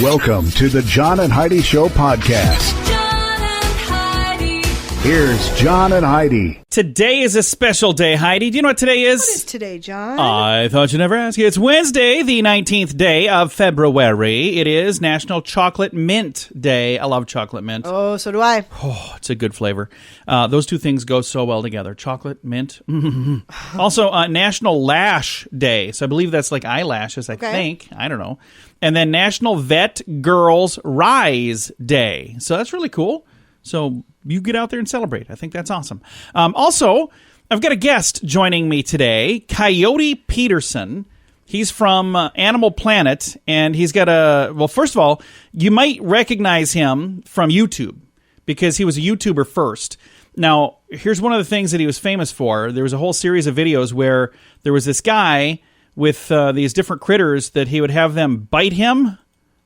Welcome to the John and Heidi Show podcast. John and Heidi. Here's John and Heidi. Today is a special day, Heidi. Do you know what today is? What is today, John? I thought you'd never ask. It's Wednesday, the 19th day of February. It is National Chocolate Mint Day. I love chocolate mint. Oh, so do I. Oh, it's a good flavor. Those two things go so well together. Chocolate, mint. Also, National Lash Day. So I believe that's like eyelashes, I think. I don't know. And then National Vet Girls Rise Day. So that's really cool. So you get out there and celebrate. I think that's awesome. Also, I've got a guest joining me today, Coyote Peterson. He's from Animal Planet, and he's got well, first of all, you might recognize him from YouTube because he was a YouTuber first. Now, here's one of the things that he was famous for. There was a whole series of videos where there was this guy with these different critters that he would have them bite him.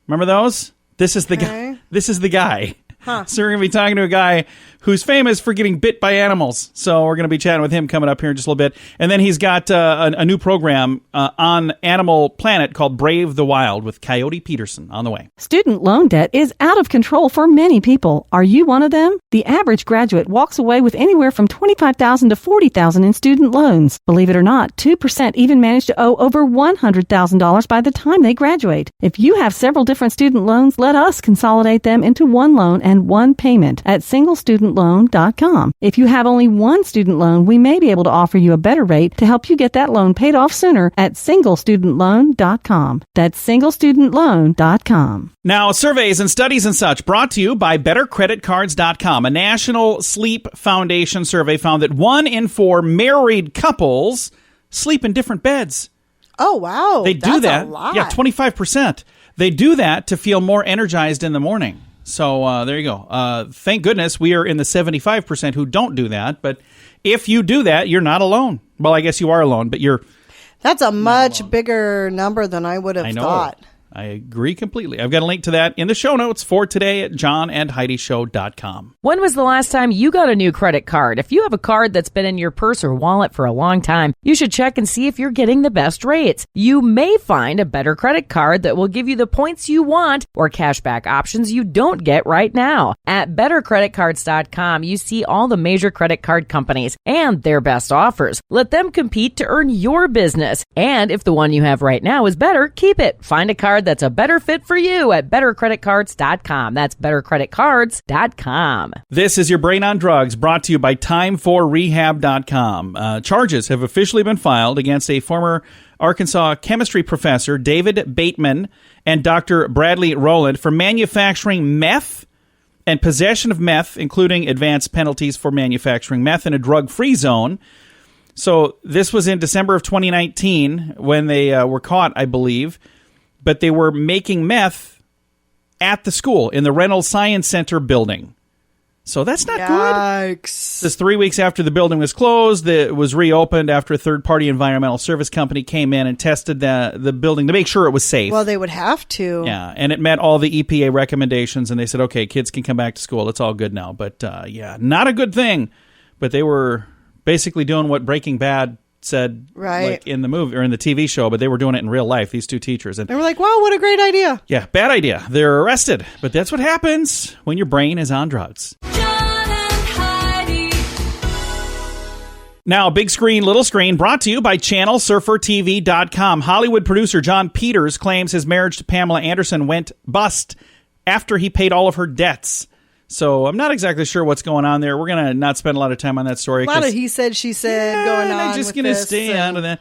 Remember those? This is the guy. This is the guy. Huh. So we're going to be talking to a guy who's famous for getting bit by animals. So we're going to be chatting with him coming up here in just a little bit. And then he's got a new program on Animal Planet called Brave the Wild with Coyote Peterson on the way. Student loan debt is out of control for many people. Are you one of them? The average graduate walks away with anywhere from $25,000 to $40,000 in student loans. Believe it or not, 2% even manage to owe over $100,000 by the time they graduate. If you have several different student loans, let us consolidate them into one loan and one payment at singlestudentloan.com. If you have only one student loan, we may be able to offer you a better rate to help you get that loan paid off sooner at singlestudentloan.com. That's singlestudentloan.com. Now, surveys and studies and such brought to you by bettercreditcards.com. A National Sleep Foundation survey found that 1 in 4 married couples sleep in different beds. Oh, wow. They do that. A lot. Yeah, 25%. They do that to feel more energized in the morning. So there you go. Thank goodness we are in the 75% who don't do that. But if you do that, you're not alone. Well, I guess you are alone, but you're... That's a much bigger number than I would have thought. I agree completely. I've got a link to that in the show notes for today at johnandheidishow.com. When was the last time you got a new credit card? If you have a card that's been in your purse or wallet for a long time, you should check and see if you're getting the best rates. You may find a better credit card that will give you the points you want or cashback options you don't get right now. At bettercreditcards.com, you see all the major credit card companies and their best offers. Let them compete to earn your business. And if the one you have right now is better, keep it. Find a card that's a better fit for you at bettercreditcards.com. That's bettercreditcards.com. This is your Brain on Drugs, brought to you by timeforrehab.com. Charges have officially been filed against a former Arkansas chemistry professor, David Bateman, and Dr. Bradley Rowland for manufacturing meth and possession of meth, including advanced penalties for manufacturing meth in a drug-free zone. So this was in December of 2019 when they were caught, I believe. But they were making meth at the school in the Reynolds Science Center building. So that's not good. Yikes. This 3 weeks after the building was closed, it was reopened after a third-party environmental service company came in and tested the building to make sure it was safe. Well, they would have to. Yeah, and it met all the EPA recommendations, and they said, okay, kids can come back to school. It's all good now. But, yeah, not a good thing. But they were basically doing what Breaking Bad said, right, like in the movie or in the TV show, but they were doing it in real life, these two teachers. And they were like, wow, what a great idea. Yeah, bad idea. They're arrested. But that's what happens when your brain is on drugs. John and Heidi. Now, big screen, little screen, brought to you by ChannelSurferTV.com. Hollywood producer John Peters claims his marriage to Pamela Anderson went bust after he paid all of her debts. So I'm not exactly sure what's going on there. We're going to not spend a lot of time on that story. A lot of he said, she said going on. I'm just going to stay on out of that.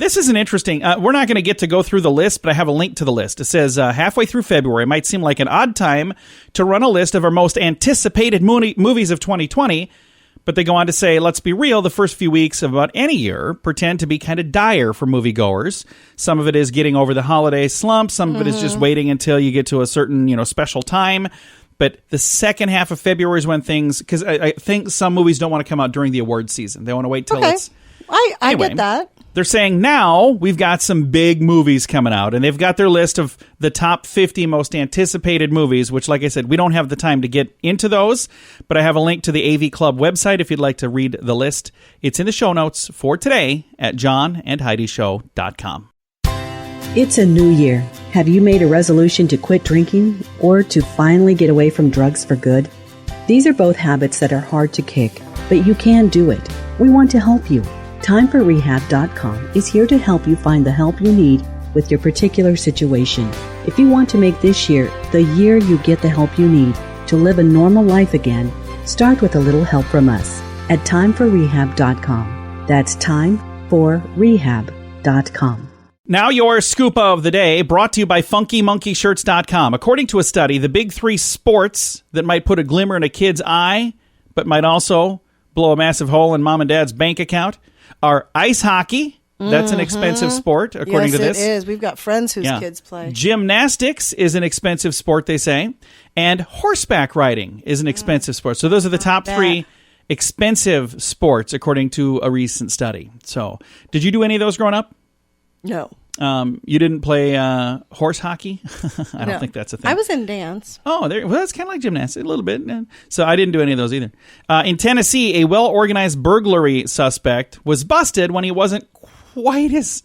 This is an interesting. We're not going to get to go through the list, but I have a link to the list. It says halfway through February. It might seem like an odd time to run a list of our most anticipated movies of 2020. But they go on to say, let's be real, the first few weeks of about any year pretend to be kind of dire for moviegoers. Some of it is getting over the holiday slump. Some of it is just waiting until you get to a certain, special time. But the second half of February is when things, because I think some movies don't want to come out during the awards season. They want to wait till it's... I get that. They're saying now we've got some big movies coming out, and they've got their list of the top 50 most anticipated movies, which, like I said, we don't have the time to get into those, but I have a link to the AV Club website if you'd like to read the list. It's in the show notes for today at johnandheidishow.com. It's a new year. Have you made a resolution to quit drinking or to finally get away from drugs for good? These are both habits that are hard to kick, but you can do it. We want to help you. TimeForRehab.com is here to help you find the help you need with your particular situation. If you want to make this year the year you get the help you need to live a normal life again, start with a little help from us at TimeForRehab.com. That's TimeForRehab.com. Now your scoop of the day, brought to you by FunkyMonkeyShirts.com. According to a study, the big three sports that might put a glimmer in a kid's eye, but might also blow a massive hole in mom and dad's bank account, are ice hockey. That's an expensive sport, according to this. Yes, it is. We've got friends whose kids play. Gymnastics is an expensive sport, they say. And horseback riding is an expensive sport. So those are the top three expensive sports, according to a recent study. So, did you do any of those growing up? No. You didn't play horse hockey? I don't think that's a thing. I was in dance. Oh, well, that's kind of like gymnastics, a little bit. So I didn't do any of those either. In Tennessee, a well-organized burglary suspect was busted when he wasn't quite as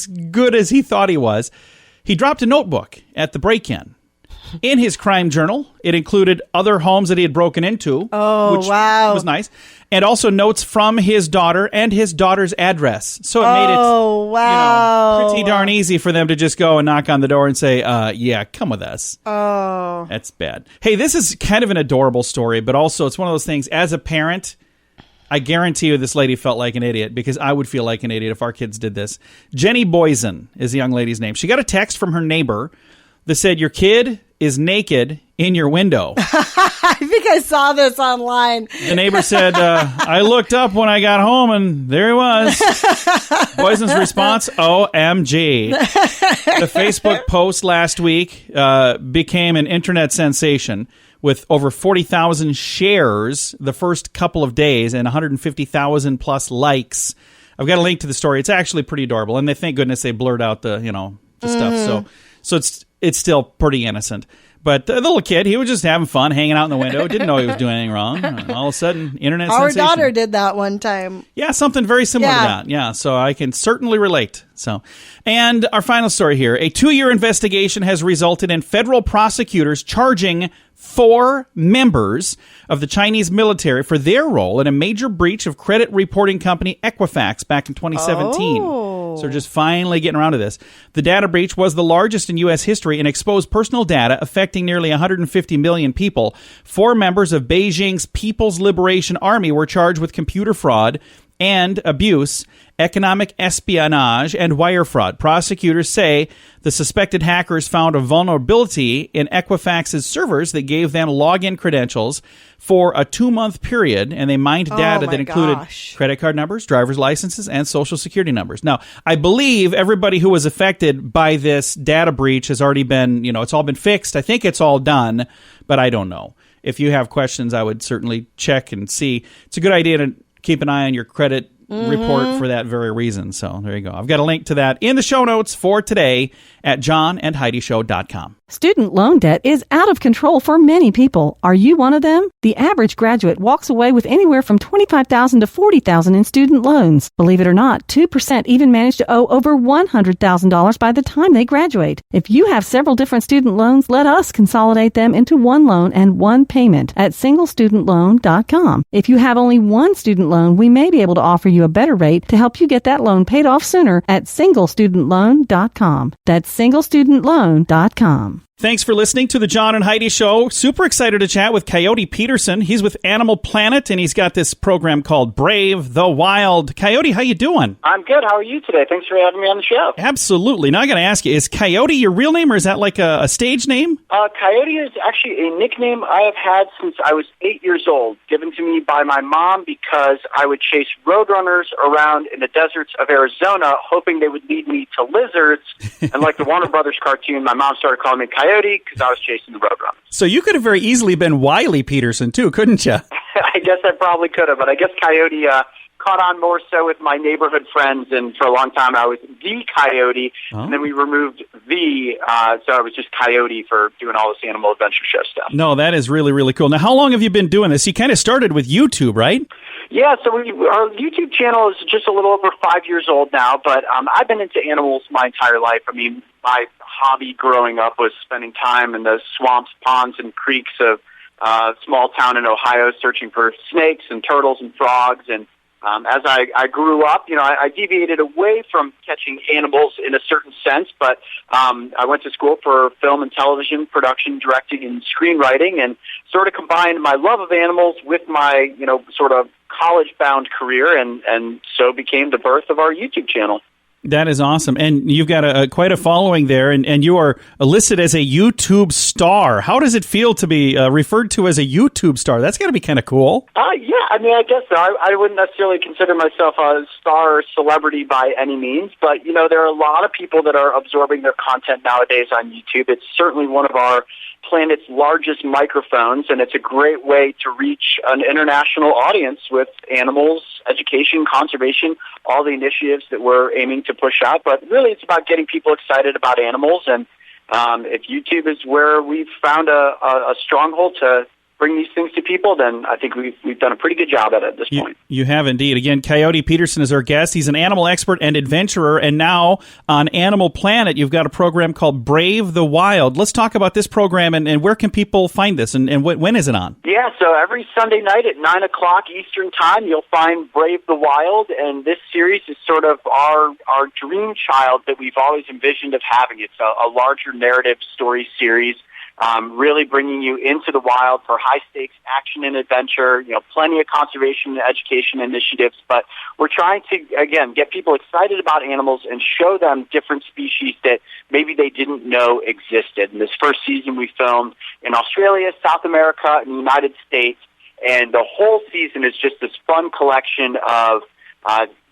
good as he thought he was. He dropped a notebook at the break-in. In his crime journal, it included other homes that he had broken into, which was nice, and also notes from his daughter and his daughter's address. So it made it pretty darn easy for them to just go and knock on the door and say, yeah, come with us. Oh. That's bad. Hey, this is kind of an adorable story, but also it's one of those things, as a parent, I guarantee you this lady felt like an idiot, because I would feel like an idiot if our kids did this. Jenny Boysen is the young lady's name. She got a text from her neighbor that said, your kid is naked in your window. I think I saw this online. The neighbor said, I looked up when I got home and there he was. Boysen's response, OMG. The Facebook post last week became an internet sensation with over 40,000 shares the first couple of days and 150,000 plus likes. I've got a link to the story. It's actually pretty adorable. And thank goodness they blurred out the stuff. So it's still pretty innocent. But the little kid, he was just having fun, hanging out in the window. Didn't know he was doing anything wrong. And all of a sudden, internet sensation. Our daughter did that one time. Yeah, something very similar to that. Yeah, so I can certainly relate. And our final story here. A 2-year investigation has resulted in federal prosecutors charging 4 members of the Chinese military for their role in a major breach of credit reporting company Equifax back in 2017. So we're just finally getting around to this. The data breach was the largest in U.S. history and exposed personal data affecting nearly 150 million people. 4 members of Beijing's People's Liberation Army were charged with computer fraud and abuse, economic espionage, and wire fraud. Prosecutors say the suspected hackers found a vulnerability in Equifax's servers that gave them login credentials for a 2-month period, and they mined data that included credit card numbers, driver's licenses, and social security numbers. Now, I believe everybody who was affected by this data breach has already been, it's all been fixed. I think it's all done, but I don't know. If you have questions, I would certainly check and see. It's a good idea to keep an eye on your credit report for that very reason. So there you go. I've got a link to that in the show notes for today at johnandheidishow.com. Student loan debt is out of control for many people. Are you one of them? The average graduate walks away with anywhere from $25,000 to $40,000 in student loans. Believe it or not, 2% even manage to owe over $100,000 by the time they graduate. If you have several different student loans, let us consolidate them into one loan and one payment at singlestudentloan.com. If you have only one student loan, we may be able to offer you a better rate to help you get that loan paid off sooner at singlestudentloan.com. That's singlestudentloan.com. Thanks for listening to the John and Heidi Show. Super excited to chat with Coyote Peterson. He's with Animal Planet, and he's got this program called Brave the Wild. Coyote, how you doing? I'm good. How are you today? Thanks for having me on the show. Absolutely. Now I got to ask you, is Coyote your real name, or is that like a stage name? Coyote is actually a nickname I have had since I was 8 years old, given to me by my mom because I would chase roadrunners around in the deserts of Arizona, hoping they would lead me to lizards. And like the Warner Brothers cartoon, my mom started calling me Coyote because I was chasing the roadrunners. So you could have very easily been Wiley Peterson, too, couldn't you? I guess I probably could have, but I guess Coyote caught on more so with my neighborhood friends, and for a long time I was the Coyote, and then we removed the, so I was just Coyote for doing all this animal adventure show stuff. No, that is really, really cool. Now, how long have you been doing this? You kind of started with YouTube, right? Yeah, so our YouTube channel is just a little over 5 years old now, but I've been into animals my entire life. I mean, my hobby growing up was spending time in the swamps, ponds, and creeks of a small town in Ohio searching for snakes and turtles and frogs. And as I grew up, I deviated away from catching animals in a certain sense, but I went to school for film and television production, directing, and screenwriting, and sort of combined my love of animals with my, sort of college-bound career, and so became the birth of our YouTube channel. That is awesome. And you've got quite a following there, and you are listed as a YouTube star. How does it feel to be referred to as a YouTube star? That's got to be kind of cool. Yeah, I mean, I guess so. I wouldn't necessarily consider myself a star or celebrity by any means, but, there are a lot of people that are absorbing their content nowadays on YouTube. It's certainly one of our planet's largest microphones, and it's a great way to reach an international audience with animals, education, conservation, all the initiatives that we're aiming to push out. But really, it's about getting people excited about animals, and if YouTube is where we've found a stronghold to bring these things to people, then I think we've done a pretty good job at it at this point. You have indeed. Again, Coyote Peterson is our guest. He's an animal expert and adventurer, and now on Animal Planet, you've got a program called Brave the Wild. Let's talk about this program, and where can people find this, and when is it on? Yeah, so every Sunday night at 9 o'clock Eastern Time, you'll find Brave the Wild, and this series is sort of our dream child that we've always envisioned of having. It's a larger narrative story series, really bringing you into the wild for high-stakes action and adventure, plenty of conservation and education initiatives. But we're trying to, again, get people excited about animals and show them different species that maybe they didn't know existed. In this first season, we filmed in Australia, South America, and the United States. And the whole season is just this fun collection of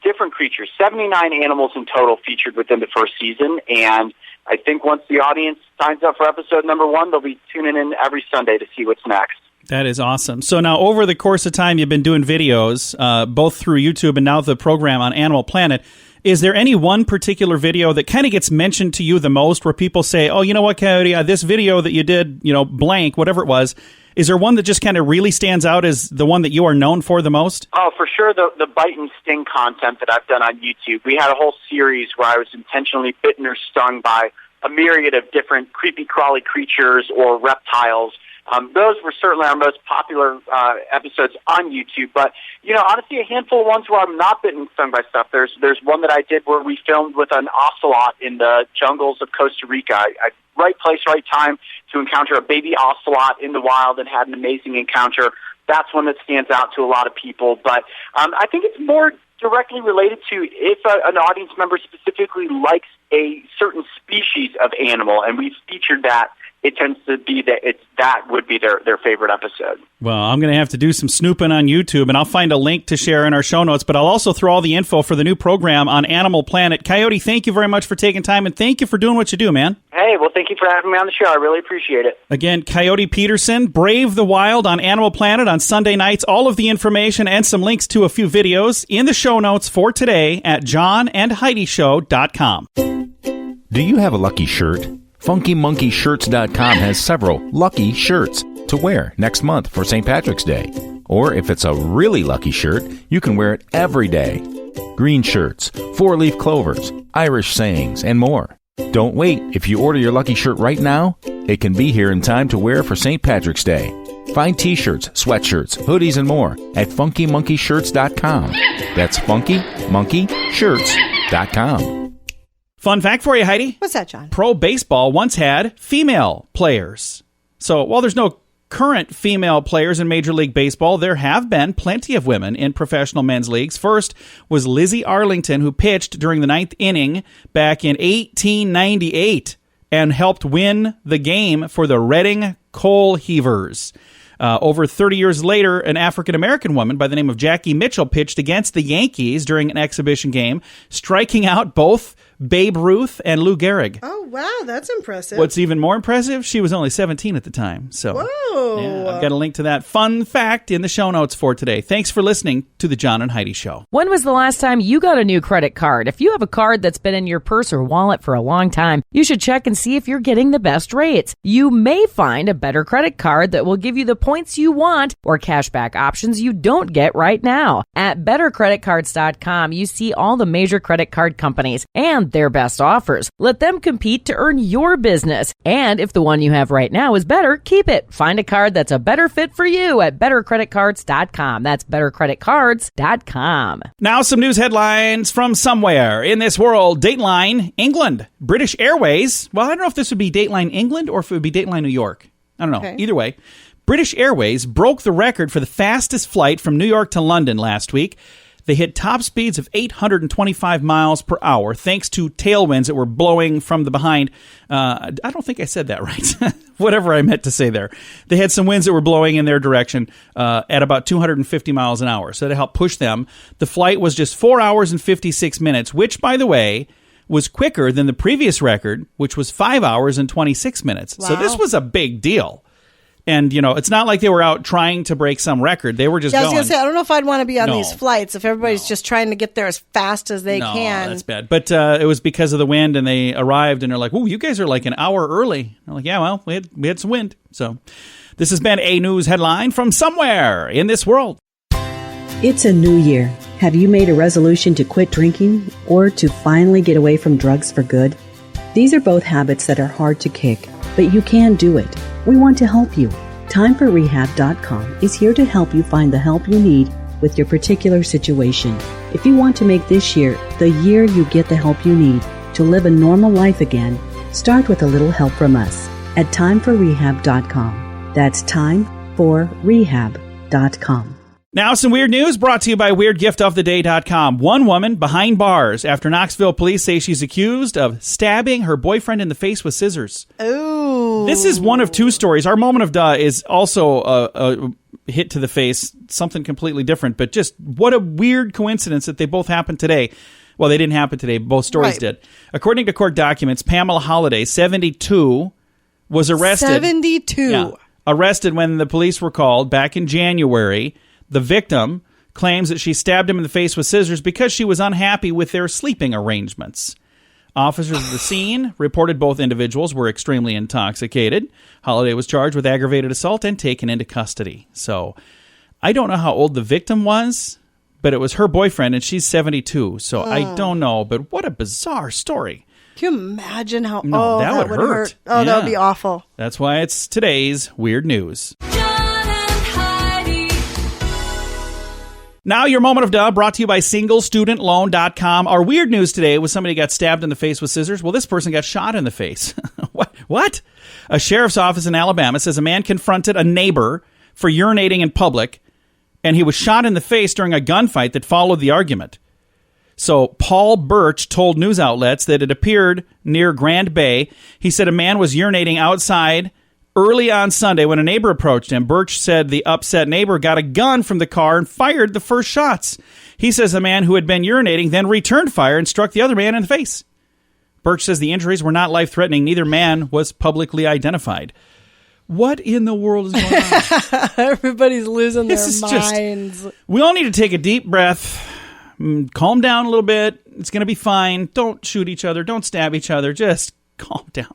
different creatures, 79 animals in total featured within the first season. And I think once the audience signs up for episode number 1, they'll be tuning in every Sunday to see what's next. That is awesome. So now over the course of time, you've been doing videos, both through YouTube and now the program on Animal Planet. Is there any one particular video that kind of gets mentioned to you the most where people say, oh, you know what, Coyote, this video that you did, blank, whatever it was, is there one that just kind of really stands out as the one that you are known for the most? Oh, for sure, the bite and sting content that I've done on YouTube. We had a whole series where I was intentionally bitten or stung by a myriad of different creepy, crawly creatures or reptiles. Those were certainly our most popular episodes on YouTube. But, honestly, a handful of ones where I'm not bitten and stung by stuff. There's one that I did where we filmed with an ocelot in the jungles of Costa Rica. Right place, right time to encounter a baby ocelot in the wild and had an amazing encounter. That's one that stands out to a lot of people. But I think it's more directly related to if an audience member specifically likes a certain species of animal, and we've featured that, it tends to be that would be their favorite episode. Well, I'm going to have to do some snooping on YouTube, and I'll find a link to share in our show notes, but I'll also throw all the info for the new program on Animal Planet. Coyote, thank you very much for taking time, and thank you for doing what you do, man. Hey, well, thank you for having me on the show. I really appreciate it. Again, Coyote Peterson, Brave the Wild on Animal Planet on Sunday nights. All of the information and some links to a few videos in the show notes for today at johnandheidishow.com. Do you have a lucky shirt? FunkyMonkeyShirts.com has several lucky shirts to wear next month for St. Patrick's Day. Or if it's a really lucky shirt, you can wear it every day. Green shirts, 4-leaf clovers, Irish sayings, and more. Don't wait. If you order your lucky shirt right now, it can be here in time to wear for St. Patrick's Day. Find t-shirts, sweatshirts, hoodies, and more at FunkyMonkeyShirts.com. That's FunkyMonkeyShirts.com. Fun fact for you, Heidi. What's that, John? Pro baseball once had female players. So while there's no current female players in Major League Baseball, there have been plenty of women in professional men's leagues. First was Lizzie Arlington, who pitched during the 9th inning back in 1898 and helped win the game for the Reading Coal Heavers. Over 30 years later, an African-American woman by the name of Jackie Mitchell pitched against the Yankees during an exhibition game, striking out both Babe Ruth, and Lou Gehrig. Oh, wow. That's impressive. What's even more impressive, she was only 17 at the time. So, Whoa. yeah, I've got a link to that fun fact in the show notes for today. Thanks for listening to the John and Heidi Show. When was the last time you got a new credit card? If you have a card that's been in your purse or wallet for a long time, you should check and see if you're getting the best rates. You may find a better credit card that will give you the points you want or cashback options you don't get right now. At bettercreditcards.com, you see all the major credit card companies and their best offers. Let them compete to earn your business. And if the one you have right now is better, keep it. Find a card that's a better fit for you at bettercreditcards.com. That's bettercreditcards.com. Now some news headlines from somewhere in this world. Dateline, England. British Airways. Well, I don't know if this would be Dateline England or if it would be Dateline New York. I don't know. Okay. Either way. British Airways broke the record for the fastest flight from New York to London last week. They hit top speeds of 825 miles per hour thanks to tailwinds that were blowing from the behind. I don't think I said that right. Whatever I meant to say there. They had some winds that were blowing in their direction at about 250 miles an hour. So to help push them, the flight was just 4 hours and 56 minutes, which, by the way, was quicker than the previous record, which was 5 hours and 26 minutes. Wow. So this was a big deal. And, you know, it's not like they were out trying to break some record. They were just I was going. going to say, I don't know if I'd want to be on No. these flights if everybody's just trying to get there as fast as they can. That's bad. But it was because of the wind, and they arrived, and they're like, "Ooh, you guys are like an hour early." I'm like, "Yeah, well, we had some wind." So this has been a news headline from somewhere in this world. It's a new year. Have you made a resolution to quit drinking or to finally get away from drugs for good? These are both habits that are hard to kick, but you can do it. We want to help you. TimeForRehab.com is here to help you find the help you need with your particular situation. If you want to make this year the year you get the help you need to live a normal life again, start with a little help from us at TimeForRehab.com. That's TimeForRehab.com. Now, some weird news brought to you by WeirdGiftOfTheDay.com. One woman behind bars after Knoxville police say she's accused of stabbing her boyfriend in the face with scissors. Ooh. This is one of two stories. Our moment of duh is also a hit to the face, something completely different. But just what a weird coincidence that they both happened today. Well, they didn't happen today. Both stories did. According to court documents, Pamela Holliday, 72, was arrested. 72. Yeah, arrested when the police were called back in January. The victim claims that she stabbed him in the face with scissors because she was unhappy with their sleeping arrangements. Officers at the scene reported both individuals were extremely intoxicated. Holliday was charged with aggravated assault and taken into custody. So I don't know how old the victim was, but it was her boyfriend, and she's 72. So I don't know, but what a bizarre story. Can you imagine how... No, that would would've hurt. Oh, that would Yeah. be awful. That's why it's today's Weird News. John and Heidi. Now, your moment of duh brought to you by SingleStudentLoan.com. Our weird news today was somebody got stabbed in the face with scissors. Well, this person got shot in the face. What? A sheriff's office in Alabama says a man confronted a neighbor for urinating in public, and he was shot in the face during a gunfight that followed the argument. So Paul Birch told news outlets that it appeared near Grand Bay. He said a man was urinating outside early on Sunday when a neighbor approached him. Birch said the upset neighbor got a gun from the car and fired the first shots. He says the man who had been urinating then returned fire and struck the other man in the face. Birch says the injuries were not life-threatening. Neither man was publicly identified. What in the world is going on? Everybody's losing This their is just- minds. We all need to take a deep breath, calm down a little bit. It's going to be fine. Don't shoot each other. Don't stab each other. Just calm down.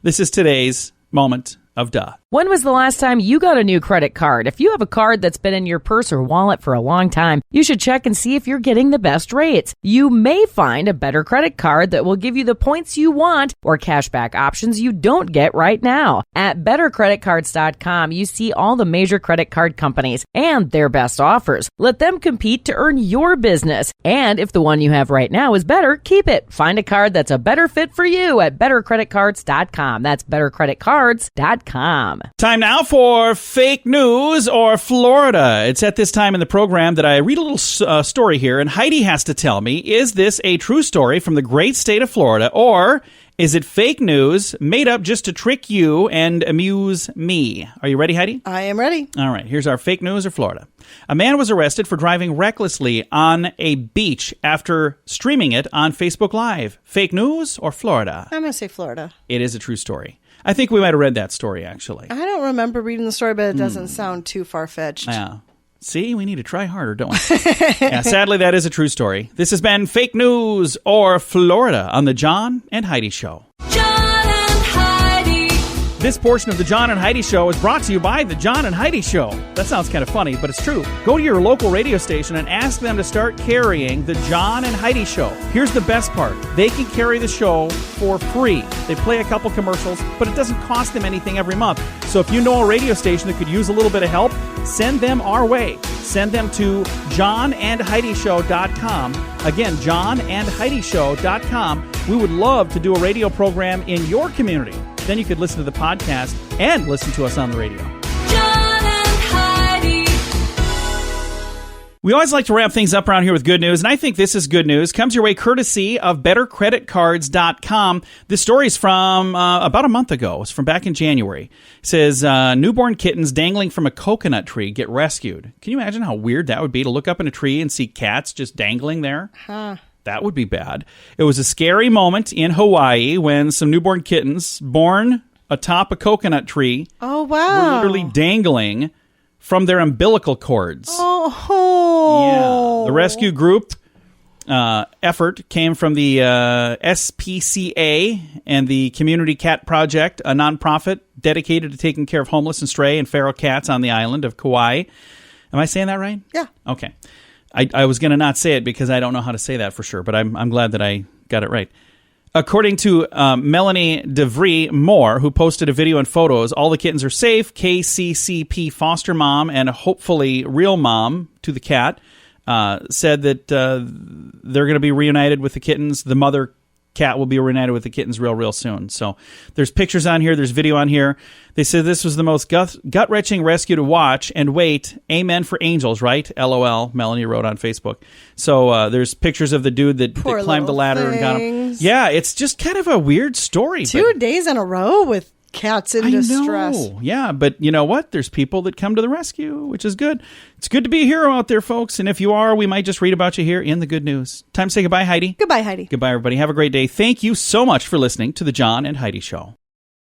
This is today's moment of duh. When was the last time you got a new credit card? If you have a card that's been in your purse or wallet for a long time, you should check and see if you're getting the best rates. You may find a better credit card that will give you the points you want or cashback options you don't get right now. At bettercreditcards.com, you see all the major credit card companies and their best offers. Let them compete to earn your business. And if the one you have right now is better, keep it. Find a card that's a better fit for you at bettercreditcards.com. That's bettercreditcards.com. Time now for fake news or Florida. It's at this time in the program that I read a little story here, and Heidi has to tell me, is this a true story from the great state of Florida, or Is it fake news, made up just to trick you and amuse me? Are you ready, Heidi? I am ready. All right, here's our fake news or Florida. A man was arrested for driving recklessly on a beach after streaming it on Facebook Live. Fake news or Florida? I'm going to say Florida. It is a true story. I think we might have read that story, actually. I don't remember reading the story, but it doesn't sound too far-fetched. Yeah. See, we need to try harder, don't we? Yeah, sadly, that is a true story. This has been Fake News or Florida on the John and Heidi Show. John and Heidi. This portion of the John and Heidi Show is brought to you by the John and Heidi Show. That sounds kind of funny, but it's true. Go to your local radio station and ask them to start carrying the John and Heidi Show. Here's the best part. They can carry the show for free. They play a couple commercials, but it doesn't cost them anything every month. So if you know a radio station that could use a little bit of help, send them our way. Send them to johnandheidishow.com. Again, johnandheidishow.com. We would love to do a radio program in your community. Then you could listen to the podcast and listen to us on the radio. John and Heidi. We always like to wrap things up around here with good news, and I think this is good news. Comes your way courtesy of BetterCreditCards.com. This story is from about a month ago. It's from back in January. It says, newborn kittens dangling from a coconut tree get rescued. Can you imagine how weird that would be to look up in a tree and see cats just dangling there? Huh. That would be bad. It was a scary moment in Hawaii when some newborn kittens born atop a coconut tree Oh, wow. were literally dangling from their umbilical cords. Oh. Yeah. The rescue group effort came from the SPCA and the Community Cat Project, a nonprofit dedicated to taking care of homeless and stray and feral cats on the island of Kauai. Am I saying that right? Yeah. Okay. I was going to not say it because I don't know how to say that for sure, but I'm glad that I got it right. According to Melanie DeVry Moore, who posted a video and photos, all the kittens are safe. KCCP foster mom and hopefully real mom to the cat said that they're going to be reunited with the kittens. The mother cat will be reunited with the kittens real soon. So there's pictures on here. There's video on here. They said this was the most gut-wrenching rescue to watch. And wait, amen for angels, right? LOL, Melanie wrote on Facebook. So there's pictures of the dude that climbed the ladder and got him. Yeah, it's just kind of a weird story. 2 days in a row with cats in distress. Know. Yeah, but you know what? There's people that come to the rescue, which is good. It's good to be a hero out there, folks. And if you are, we might just read about you here in the good news. Time to say goodbye, Heidi. Goodbye, Heidi. Goodbye, everybody. Have a great day. Thank you so much for listening to the John and Heidi Show.